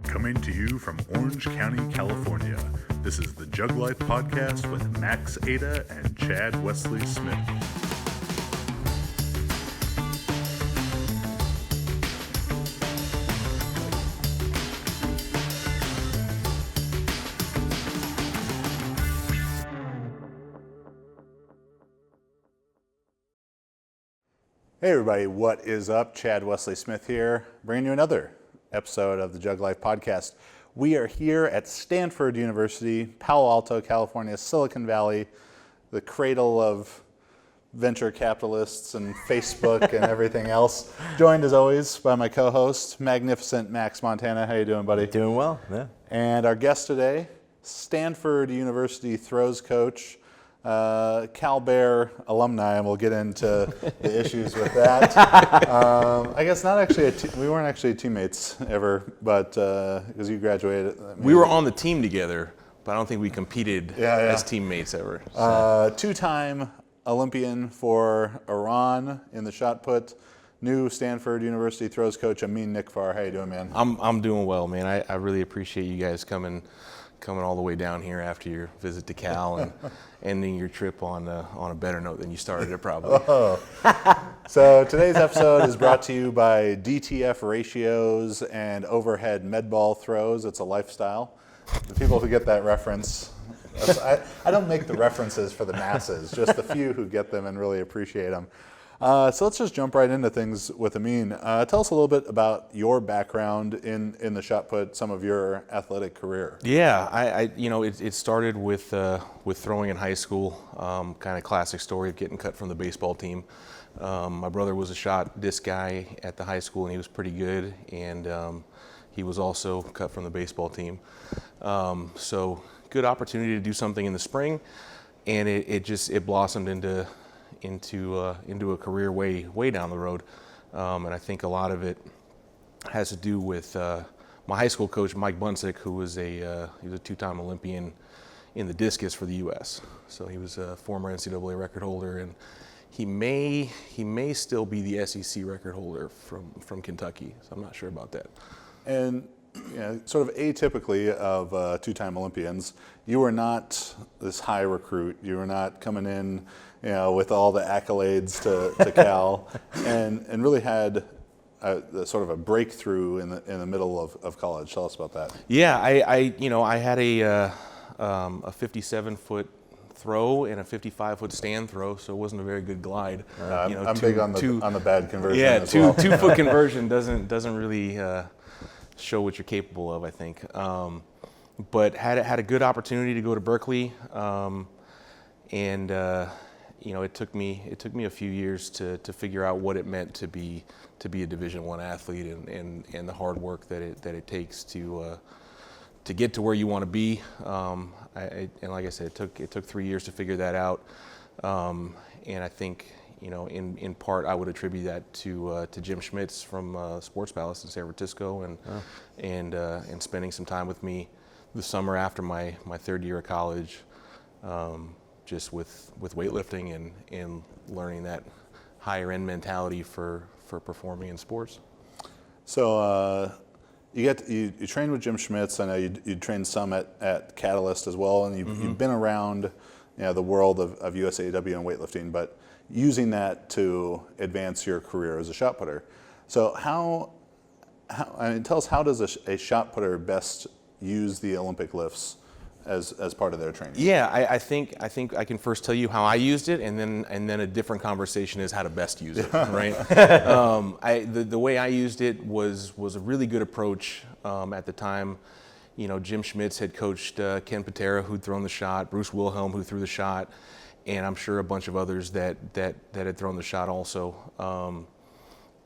Coming to you from Orange County, California, this is the JuggLife podcast with Max Ada and Chad Wesley Smith. Hey everybody, what is up? Chad Wesley Smith here, bringing you another episode of the JuggLife podcast. We are here at Stanford University, Palo Alto, California, Silicon Valley, the cradle of venture capitalists and Facebook and everything else. Joined as always by my co-host, magnificent Max Montana. How you doing, buddy? Doing well, yeah. And our guest today, Stanford University Throws Coach, Cal Bear alumni, and we'll get into the issues with that. I guess not actually. We weren't actually teammates ever, but because you graduated, We were on the team together, but I don't think we competed as teammates ever. So. Two-time Olympian for Iran in the shot put. New Stanford University Throws Coach Amin Nikfar. How you doing, man? I'm doing well, man. I really appreciate you guys coming all the way down here after your visit to Cal and ending your trip on a better note than you started it probably. So today's episode is brought to you by DTF ratios and overhead med ball throws. It's a lifestyle. The people who get that reference, I don't make the references for the masses, just the few who get them and really appreciate them. So let's just jump right into things with Amin. Tell us a little bit about your background in the shot put, some of your athletic career. Yeah, it started with throwing in high school, kind of classic story of getting cut from the baseball team. My brother was a shot disc guy at the high school and he was pretty good, and he was also cut from the baseball team. So good opportunity to do something in the spring, and it blossomed into a career way down the road, and I think a lot of it has to do with my high school coach Mike Bunsick, who was he was a two-time Olympian in the discus for the U.S. So he was a former NCAA record holder, and he may still be the SEC record holder from Kentucky. So I'm not sure about that. And sort of atypically of two-time Olympians, you were not this high recruit. You were not coming in, with all the accolades to Cal, and really had sort of a breakthrough in the middle of college. Tell us about that. Yeah, I had a 57-foot throw and a 55-foot stand throw, so it wasn't a very good glide. I'm big on the bad conversion. Yeah, as well. 2-foot conversion doesn't really show what you're capable of, I think. But had a good opportunity to go to Berkeley, and it took me a few years to figure out what it meant to be a Division I athlete, and the hard work that it takes to get to where you want to be. And like I said, it took 3 years to figure that out. And I think in part I would attribute that to Jim Schmitz from Sports Palace in San Francisco, and spending some time with me the summer after my third year of college. Just with weightlifting and learning that higher end mentality for performing in sports. So you trained with Jim Schmitz. I know you trained some at Catalyst as well, and you've been around the world of USAW and weightlifting, but using that to advance your career as a shot putter. So tell us, how does a shot putter best use the Olympic lifts as part of their training? Yeah, I think I can first tell you how I used it, and then a different conversation is how to best use it, right? The way I used it was a really good approach at the time. Jim Schmitz had coached Ken Patera, who'd thrown the shot, Bruce Wilhelm, who threw the shot, and I'm sure a bunch of others that had thrown the shot also.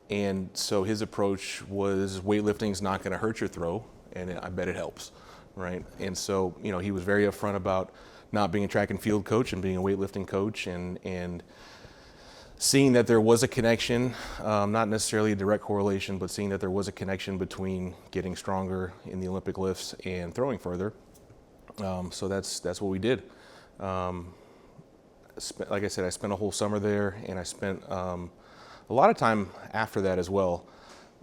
And so his approach was, weightlifting's not going to hurt your throw, and I bet it helps. Right, and so he was very upfront about not being a track and field coach and being a weightlifting coach, and seeing that there was a connection, not necessarily a direct correlation, but seeing that there was a connection between getting stronger in the Olympic lifts and throwing further. So that's what we did. Like I said, I spent a whole summer there, and I spent a lot of time after that as well.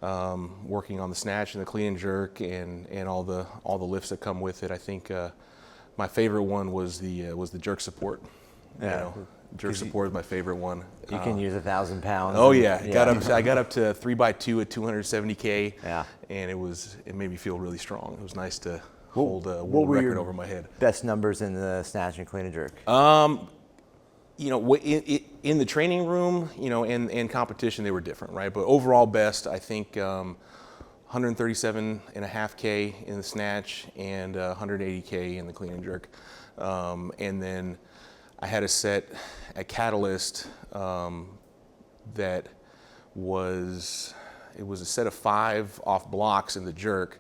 working on the snatch and the clean and jerk and all the lifts that come with it. I think my favorite one was the jerk support. Yeah. You know, jerk support is my favorite one. You can use 1,000 pounds. Oh yeah, I got up to 3x2 at 270K. Yeah. And it made me feel really strong. It was nice to hold a world record over my head. Best numbers in the snatch and clean and jerk? You know, in the training room, you know, and competition, they were different, right? But overall best, I think 137.5K in the snatch and 180K in the clean and jerk. And then I had a set at Catalyst that was a set of 5 off blocks in the jerk.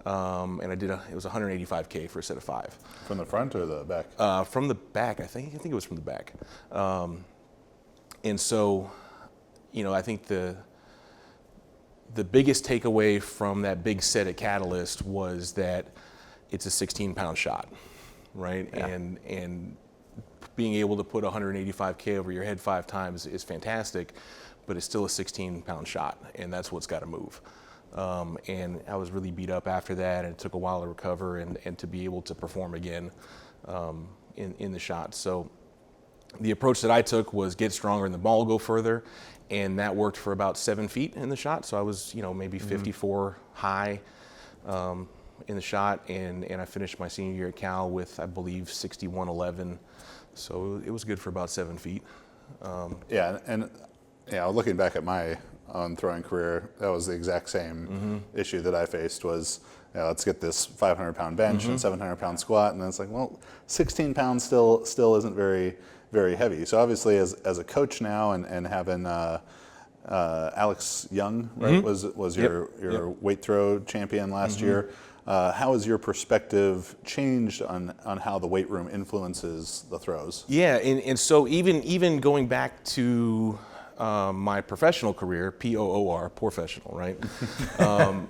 And it was 185K for a set of 5. From the front or the back? From the back, I think it was from the back. And so, you know, I think the biggest takeaway from that big set at Catalyst was that it's a 16-pound shot, right? Yeah. And being able to put 185K over your head 5 times is fantastic, but it's still a 16-pound shot, and that's what's got to move. And I was really beat up after that, and it took a while to recover and to be able to perform again in the shot. So the approach that I took was get stronger and the ball go further, and that worked for about 7 feet in the shot. So I was, you know, maybe 54 high in the shot, and I finished my senior year at Cal with, I believe, 61.11. So it was good for about 7 feet. Looking back at my own throwing career, that was the exact same issue that I faced was, let's get this 500-pound bench and 700-pound squat, and then it's like, well, 16 pounds still isn't very, very heavy. So obviously as a coach now and having Alex Young, right, was your weight throw champion last year, how has your perspective changed on how the weight room influences the throws? Yeah, and so even going back to my professional career, POOR, professional, right?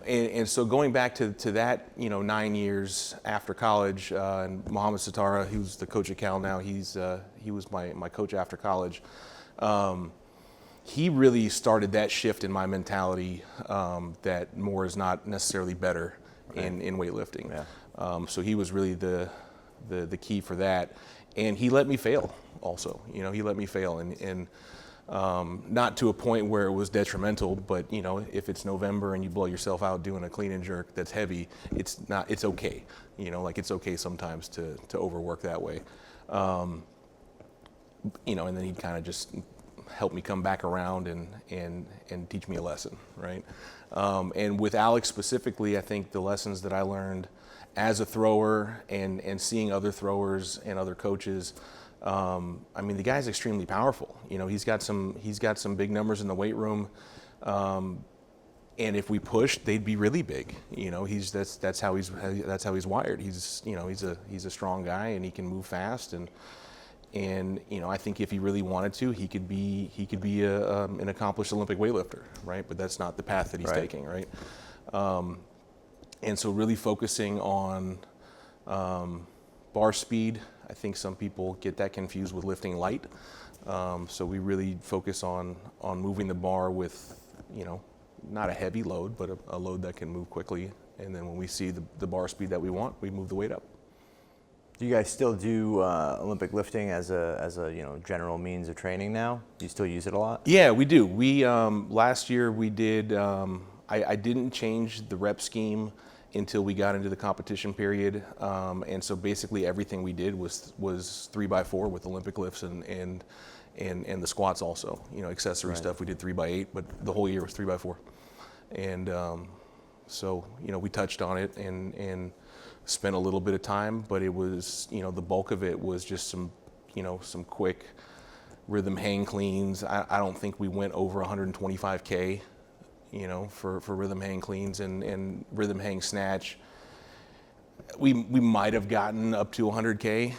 And so going back to that, you know, 9 years after college, and Mohammed Satara, who's the coach at Cal now, he was my coach after college. He really started that shift in my mentality that more is not necessarily better in weightlifting. Yeah. So he was really the key for that, and he let me fail also. You know, he let me fail and not to a point where it was detrimental, but you know, if it's November and you blow yourself out doing a clean and jerk that's heavy, it's okay. You know, like it's okay sometimes to overwork that way. You know, and then he'd kind of just help me come back around and teach me a lesson, right? And with Alex specifically, I think the lessons that I learned as a thrower and seeing other throwers and other coaches, I mean, the guy's extremely powerful. You know, he's got some big numbers in the weight room, and if we pushed, they'd be really big. You know, that's how he's wired. He's a strong guy, and he can move fast, and you know, I think if he really wanted to, he could be an accomplished Olympic weightlifter, right? But that's not the path that he's taking, right? And so really focusing on bar speed. I think some people get that confused with lifting light. So we really focus on moving the bar with, you know, not a heavy load, but a load that can move quickly. And then when we see the bar speed that we want, we move the weight up. Do you guys still do Olympic lifting as a you know, general means of training now? Do you still use it a lot? Yeah, we do. We last year we did. I didn't change the rep scheme until we got into the competition period, and so basically everything we did was 3x4 with Olympic lifts and the squats also. You know, accessory stuff we did 3x8, but the whole year was 3x4, and so you know, we touched on it and spent a little bit of time, but it was, you know, the bulk of it was just some quick rhythm hang cleans. I don't think we went over 125K. You know, for rhythm hang cleans and rhythm hang snatch. We might have gotten up to 100K,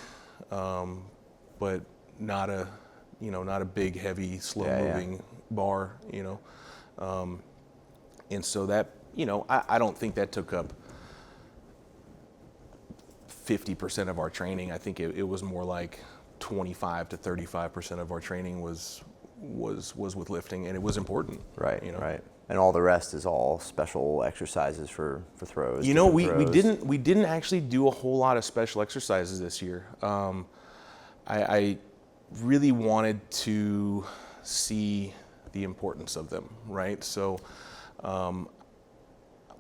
but not a big, heavy, slow moving bar, you know. And so that, you know, I don't think that took up 50% of our training. I think it was more like 25 to 35% of our training was with lifting, and it was important. Right, you know? right. and all the rest is all special exercises for throws. You know, we throws. we didn't actually do a whole lot of special exercises this year. I really wanted to see the importance of them, right? So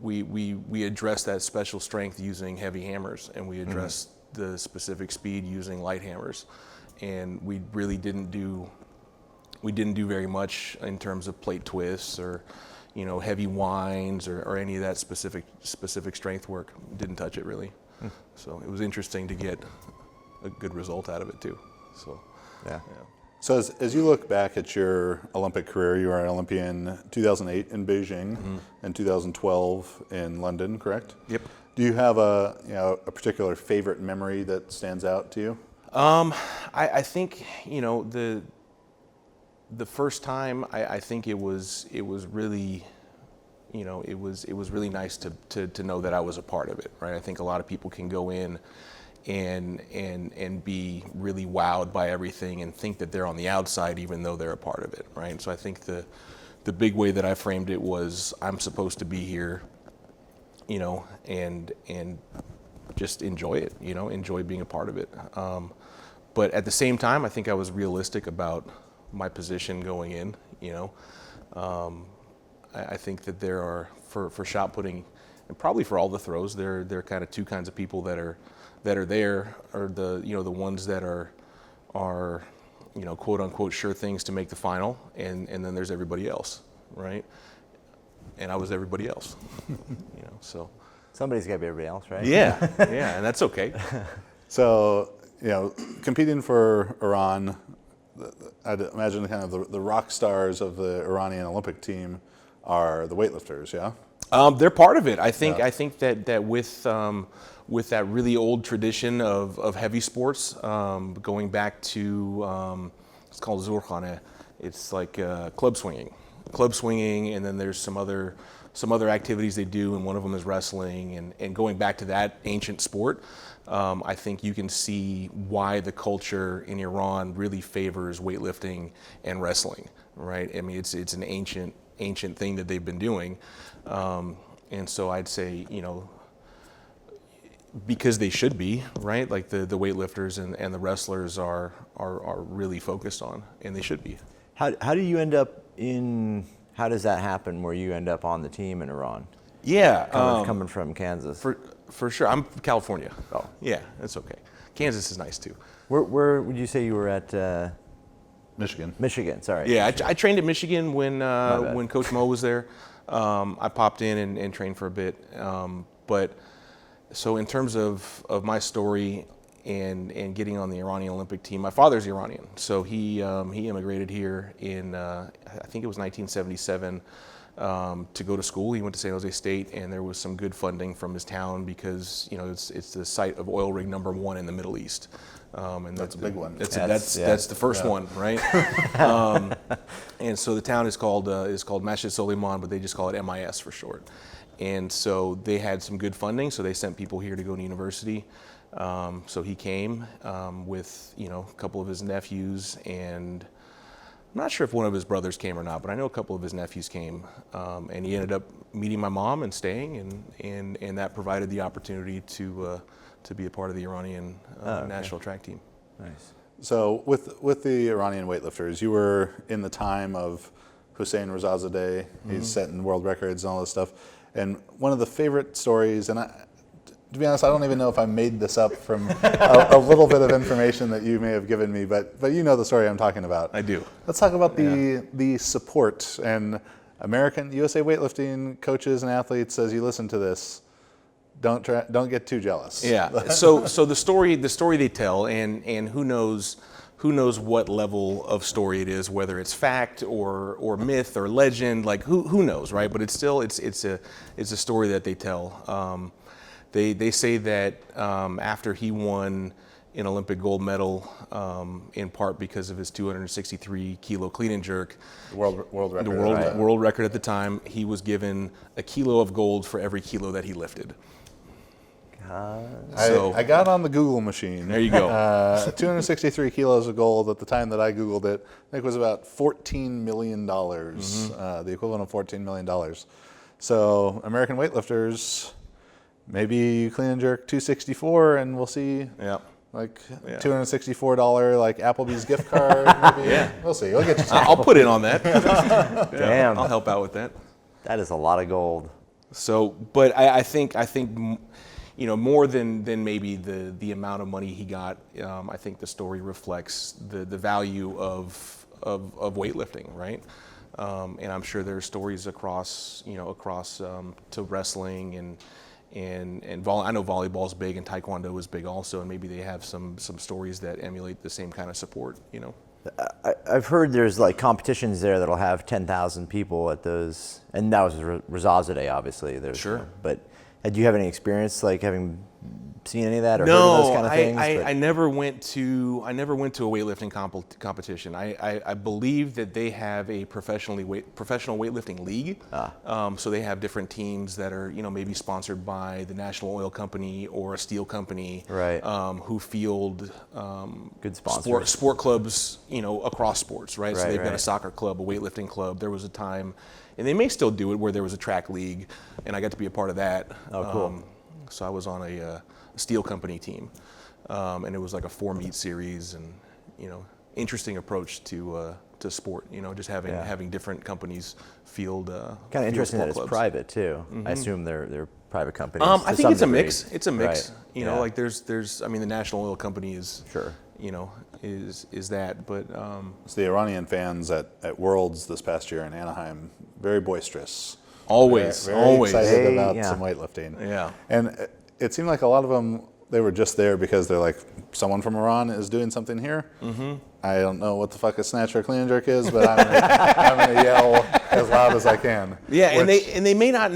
we addressed that special strength using heavy hammers, and we addressed the specific speed using light hammers, and we really didn't do very much in terms of plate twists or, you know, heavy winds or any of that specific strength work. Didn't touch it really. So it was interesting to get a good result out of it too. So Yeah. So as you look back at your Olympic career, you were an Olympian 2008 in Beijing and 2012 in London, correct? Yep. Do you have a particular favorite memory that stands out to you? I think, you know, the first time I think it was really, you know, it was really nice to know that I was a part of it, right? I think a lot of people can go in and be really wowed by everything and think that they're on the outside even though they're a part of it, right? So I think the big way that I framed it was I'm supposed to be here, you know, and just enjoy it, you know, enjoy being a part of it. But at the same time, I think I was realistic about my position going in, you know. I think that there are, for shot putting, and probably for all the throws, there are kind of two kinds of people that are there, are the, you know, the ones that are, you know, quote unquote sure things to make the final, and then there's everybody else, right? And I was everybody else, you know, so. Somebody's got to be everybody else, right? Yeah, yeah, and that's okay. So, you know, competing for Iran, I'd imagine kind of the rock stars of the Iranian Olympic team are the weightlifters, yeah? They're part of it. I think Yeah. I think that with that really old tradition of heavy sports, going back to it's called Zurkhane. It's like club swinging, and then there's some other activities they do, and one of them is wrestling. And going back to that ancient sport, I think you can see why the culture in Iran really favors weightlifting and wrestling, right? I mean, it's an ancient thing that they've been doing, and so I'd say, you know, because they should be, right? Like the weightlifters and the wrestlers are really focused on, and they should be. How do you end up in? How does that happen where you end up on the team in Iran? Yeah, Coming from Kansas. for sure. I'm from California. Oh. Yeah, that's okay. Kansas is nice too. Where would you say you were at? Michigan. Michigan. Sorry. Yeah, I trained at Michigan when bad. Coach Mo was there. I popped in and trained for a bit. But so in terms of my story and getting on the Iranian Olympic team, my father's Iranian. So he immigrated here in I think it was 1977 to go to school. He went to San Jose State, and there was some good funding from his town because, you know, it's the site of oil rig number 1 in the Middle East. And That's a big one. That's Yeah. the first one, right? And so the town is called Masjid Soliman, but they just call it MIS for short. And so they had some good funding, so they sent people here to go to university. So he came with, you know, a couple of his nephews, and I'm not sure if one of his brothers came or not, but I know a couple of his nephews came, and he ended up meeting my mom and staying, and that provided the opportunity to be a part of the Iranian national track team. Nice. So with the Iranian weightlifters, you were in the time of Hussein Rezazadeh. He's setting world records and all this stuff. And one of the favorite stories, and to be honest, I don't even know if I made this up from a little bit of information that you may have given me, but you know the story I'm talking about. I do. Let's talk about the support and American USA weightlifting coaches and athletes. As you listen to this, don't get too jealous. Yeah. So the story they tell, and who knows what level of story it is, whether it's fact or myth or legend, like who knows, right? But it's still it's a story that they tell. They say that after he won an Olympic gold medal, in part because of his 263 kilo clean and jerk, World record. the world record at the time, he was given a kilo of gold for every kilo that he lifted. I got on the Google machine. There you go. 263 kilos of gold at the time that I Googled it. I think it was about $14 million, the equivalent of $14 million. So American weightlifters, maybe you clean and jerk 264 and we'll see like $264 like Applebee's gift card. Maybe. We'll see. We'll get you some. I'll put in on that. Damn. I'll help out with that. That is a lot of gold. So, but I think more than maybe the amount of money he got, I think the story reflects the value of weightlifting, right? And I'm sure there are stories across to wrestling and I know volleyball's big and taekwondo is big also, and maybe they have some stories that emulate the same kind of support, I've heard there's like competitions there that'll have 10,000 people at those, and that was Razaza Day, obviously. Sure. But do you have any experience like having seen any of that or heard of those kind of things? I never went to a weightlifting competition. I believe that they have a professional weightlifting league. So they have different teams that are maybe sponsored by the National Oil Company or a steel company, right? Who field good sponsors. Sport clubs, across sports, right? So Right, they've got a right. soccer club, a weightlifting club. There was a time, and they may still do it, where there was a track league, and I got to be a part of that. Oh, cool. So I was on a steel company team, and it was like a 4-meet series, and interesting approach to sport. Just having different companies field. Kind of interesting that it's clubs. Private too. I assume they're private companies. I to think some it's a degree. mix. It's a mix. Right. Like there's the National Oil Company is Sure. is that, but So the Iranian fans at Worlds this past year in Anaheim, very boisterous. always Very excited They- about yeah. some weightlifting. Yeah. And it seemed like a lot of them, they were just there because they're like, someone from Iran is doing something here. Mm-hmm. I don't know what the fuck a snatch or clean and jerk is, but I'm gonna yell as loud as I can. Yeah, Which- and they may not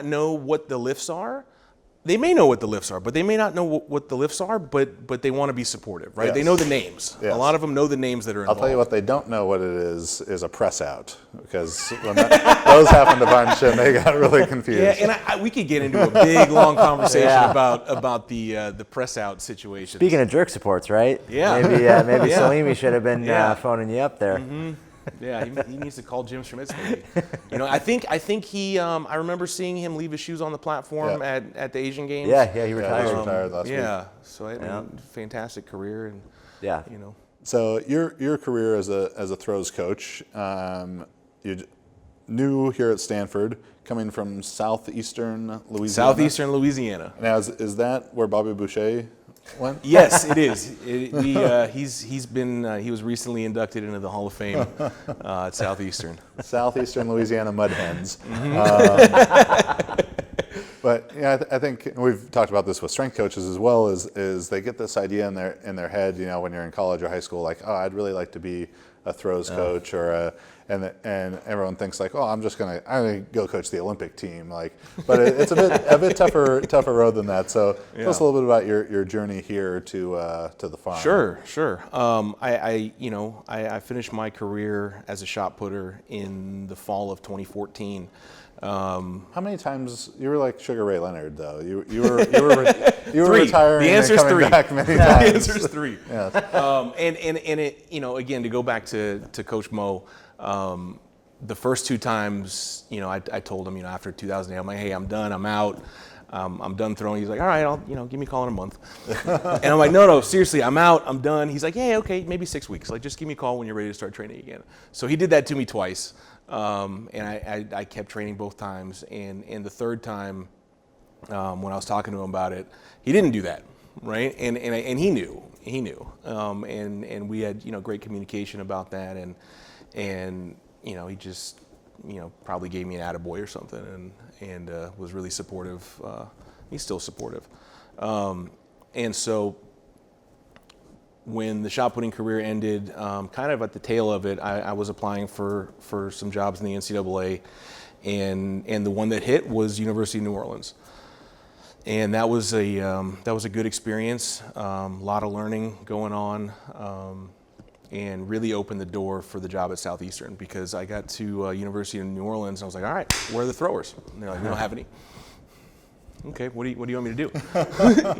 know what the lifts are. They may know what the lifts are, but they may not know what the lifts are, but they want to be supportive, right? Yes. They know the names. Yes. A lot of them know the names that are I'll involved. tell you what they don't know what it is a press out, because when those happened a bunch and they got really confused. Yeah, and we could get into a big, long conversation Yeah. about the press out situation. Speaking of jerk supports, right? Yeah. Maybe Yeah. Salimi should have been Yeah. phoning you up there. Yeah, he needs to call Jim Schmitz maybe. I think he. I remember seeing him leave his shoes on the platform Yeah. at the Asian Games. Yeah, he Yeah, retired. he's retired last week. Yeah, so I Yeah. fantastic career, and Yeah. So your career as a throws coach, you new here at Stanford, coming from southeastern Louisiana. Southeastern Louisiana. Now is that where Bobby Boucher went? Yes, it is. He was recently inducted into the Hall of Fame at Southeastern. Southeastern Louisiana Mud Hens. Mm-hmm. But yeah, I think we've talked about this with strength coaches as well. Is they get this idea in their head, when you're in college or high school, like, oh, I'd really like to be a throws coach, or and everyone thinks like, oh, I'm gonna go coach the Olympic team, like, but it's a bit tougher road than that. So tell us a little bit about your journey here to the farm. Sure. I finished my career as a shot putter in the fall of 2014. How many times you were like Sugar Ray Leonard though? You were retiring The answer's and coming three. back many The times. answer's 3. Yes. And it, again, to go back to Coach Mo, the first 2 times, I told him, after 2008, I'm like, hey, I'm done, I'm out, I'm done throwing. He's like, all right, I'll, give me a call in a month. And I'm like, no, seriously, I'm out, I'm done. He's like, yeah, okay, maybe 6 weeks. Like, just give me a call when you're ready to start training again. So he did that to me twice. And I kept training both times. And the third time, when I was talking to him about it, he didn't do that, right? And he knew. And we had, great communication about that. And he just, probably gave me an attaboy or something, and was really supportive. He's still supportive. And so when the shot putting career ended, kind of at the tail of it, I was applying for some jobs in the NCAA, and the one that hit was University of New Orleans. And that was a good experience, a lot of learning going on, and really opened the door for the job at Southeastern, because I got to University of New Orleans and I was like, all right, where are the throwers? And they're like, we don't have any. Okay, what do you want me to do?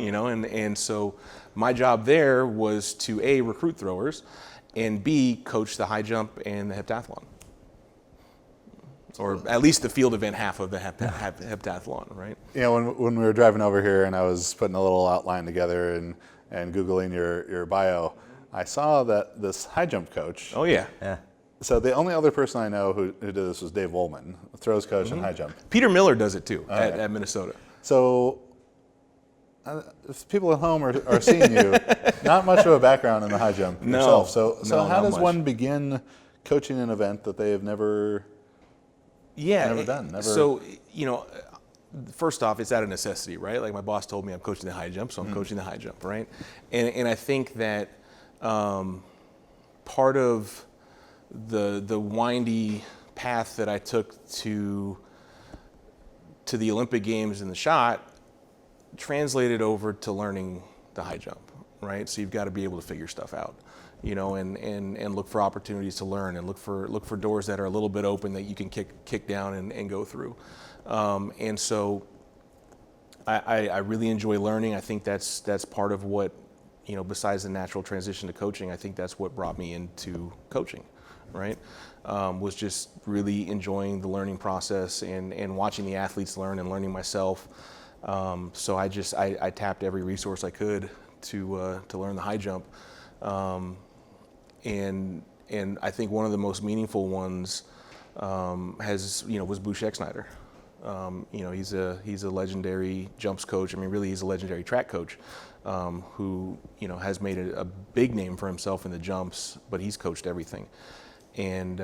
You know, and so my job there was to A, recruit throwers, and B, coach the high jump and the heptathlon. Or at least the field event half of the heptathlon, right? You know, when we were driving over here and I was putting a little outline together and Googling your bio, I saw that this high jump coach. Oh, yeah. So the only other person I know who did this was Dave Woolman, throws coach and high jump. Peter Miller does it too at Minnesota. So if people at home are seeing you, not much of a background in the high jump yourself. So how does one begin coaching an event that they have never done? So, you know, first off, it's out of necessity, right? Like my boss told me I'm coaching the high jump, so I'm coaching the high jump, right? And I think that part of the windy path that I took to the Olympic Games in the shot translated over to learning the high jump, right? So you've got to be able to figure stuff out, you know, and look for opportunities to learn and look for doors that are a little bit open that you can kick down and go through. And so I really enjoy learning. I think that's part of what, you know, besides the natural transition to coaching, I think that's what brought me into coaching, right? Was just really enjoying the learning process and watching the athletes learn and learning myself. So I tapped every resource I could to learn the high jump. And I think one of the most meaningful ones was Bouch Exnider. You know, he's a legendary jumps coach. I mean, really, he's a legendary track coach who, you know, has made a big name for himself in the jumps, but he's coached everything. And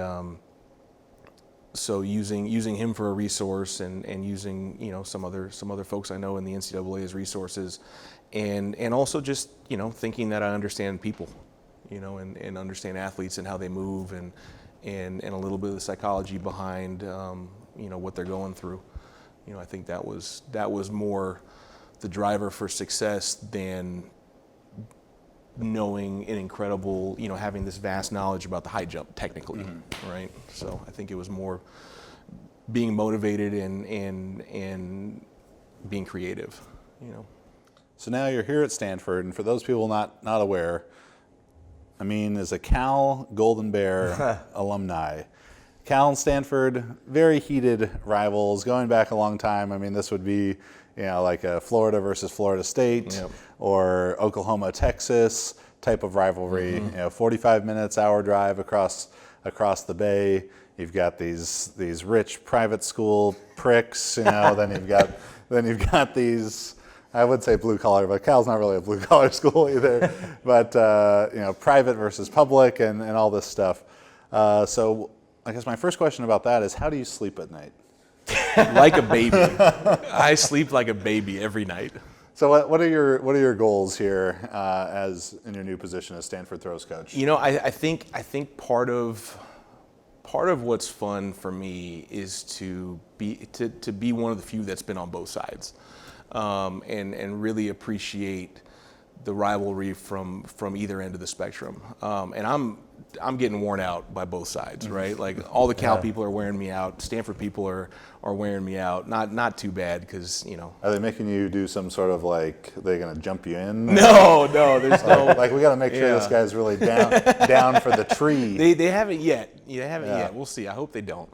so using him for a resource and using, you know, some other folks I know in the NCAA as resources, and also just, you know, thinking that I understand people, you know, and understand athletes and how they move and a little bit of the psychology behind you know, what they're going through. You know, I think that was more the driver for success than knowing an incredible, you know, having this vast knowledge about the high jump technically, right? So I think it was more being motivated and being creative, you know. So now you're here at Stanford, and for those people not aware, Amin is a Cal Golden Bear alumni. Cal and Stanford, very heated rivals, going back a long time. I mean, this would be, you know, like a Florida versus Florida State or Oklahoma, Texas type of rivalry. You know, 45 minutes, hour drive across the bay. You've got these rich private school pricks, you know. then you've got these, I would say blue collar, but Cal's not really a blue collar school either. But you know, private versus public and all this stuff. So I guess my first question about that is, how do you sleep at night? Like a baby. I sleep like a baby every night. So what are your goals here as in your new position as Stanford Throws Coach? You know, I think part of what's fun for me is to be one of the few that's been on both sides, and really appreciate the rivalry from either end of the spectrum. And I'm getting worn out by both sides, right? Like all the Cal people are wearing me out. Stanford people are wearing me out. Not too bad, because, you know. Are they making you do some sort of, like, they're gonna jump you in? No, there's no. Like we got to make sure this guy's really down for the tree. They haven't yet. They haven't yet. We'll see. I hope they don't.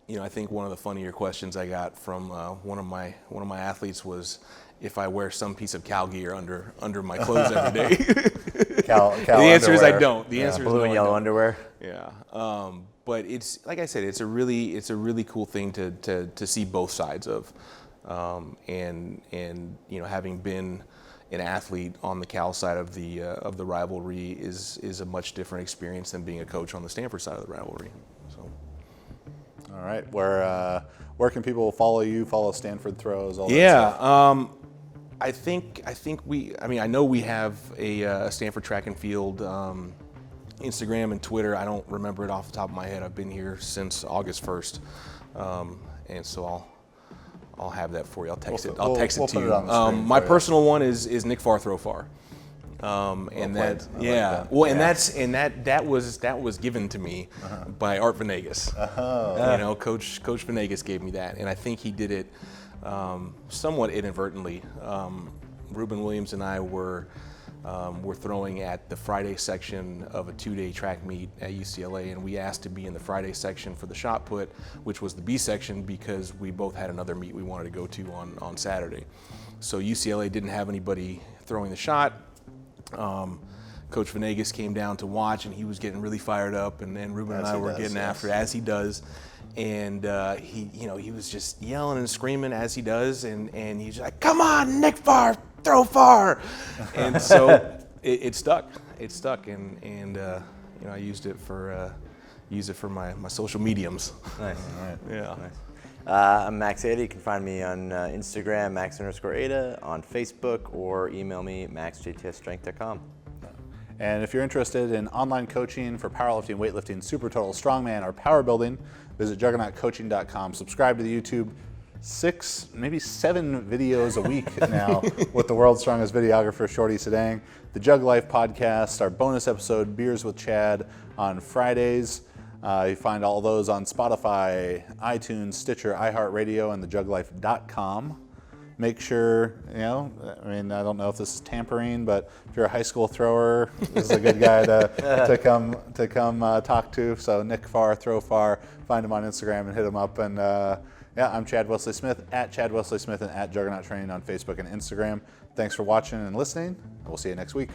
You know, I think one of the funnier questions I got from one of my athletes was if I wear some piece of Cal gear under my clothes every day. Cal the answer is I don't. The answer is blue no, and yellow underwear. Yeah. But it's, like I said, it's a really cool thing to see both sides of, and you know, having been an athlete on the Cal side of the rivalry is a much different experience than being a coach on the Stanford side of the rivalry. So. All right. Where can people follow you? Follow Stanford Throws? All that stuff? I know we have a Stanford Track and Field Instagram and Twitter. I don't remember it off the top of my head. I've been here since August 1st, and so I'll have that for you. I'll text it to you. My personal one is Nikfar Throw Far. And that, yeah, like that. Well, and that was given to me by Art Venegas. You know, Coach Venegas gave me that, and I think he did it somewhat inadvertently. Ruben Williams and I were throwing at the Friday section of a 2-day track meet at UCLA, and we asked to be in the Friday section for the shot put, which was the B section, because we both had another meet we wanted to go to on Saturday. So UCLA didn't have anybody throwing the shot. Coach Venegas came down to watch, and he was getting really fired up, and then Ruben and I were getting after it, as he does. And he was just yelling and screaming as he does, and he's like, "Come on, Nikfar, throw far!" And so it stuck. It stuck, and I used it for my social mediums. Nice. All right. Yeah. Nice. I'm Max Ada. You can find me on Instagram, Max_Ada, on Facebook, or email me, maxjtsstrength.com. And if you're interested in online coaching for powerlifting, weightlifting, super total, strongman, or power building, visit juggernautcoaching.com. Subscribe to the YouTube. 6, maybe 7 videos a week now with the world's strongest videographer, Shorty Sedang. The JuggLife podcast, our bonus episode, Beers with Chad, on Fridays. You find all those on Spotify, iTunes, Stitcher, iHeartRadio, and thejugglife.com. Make sure, I don't know if this is tampering, but if you're a high school thrower, this is a good guy to come talk to. So Nick Farr, Throw Far, find him on Instagram and hit him up. And I'm Chad Wesley Smith, at Chad Wesley Smith, and at Juggernaut Training on Facebook and Instagram. Thanks for watching and listening. We'll see you next week.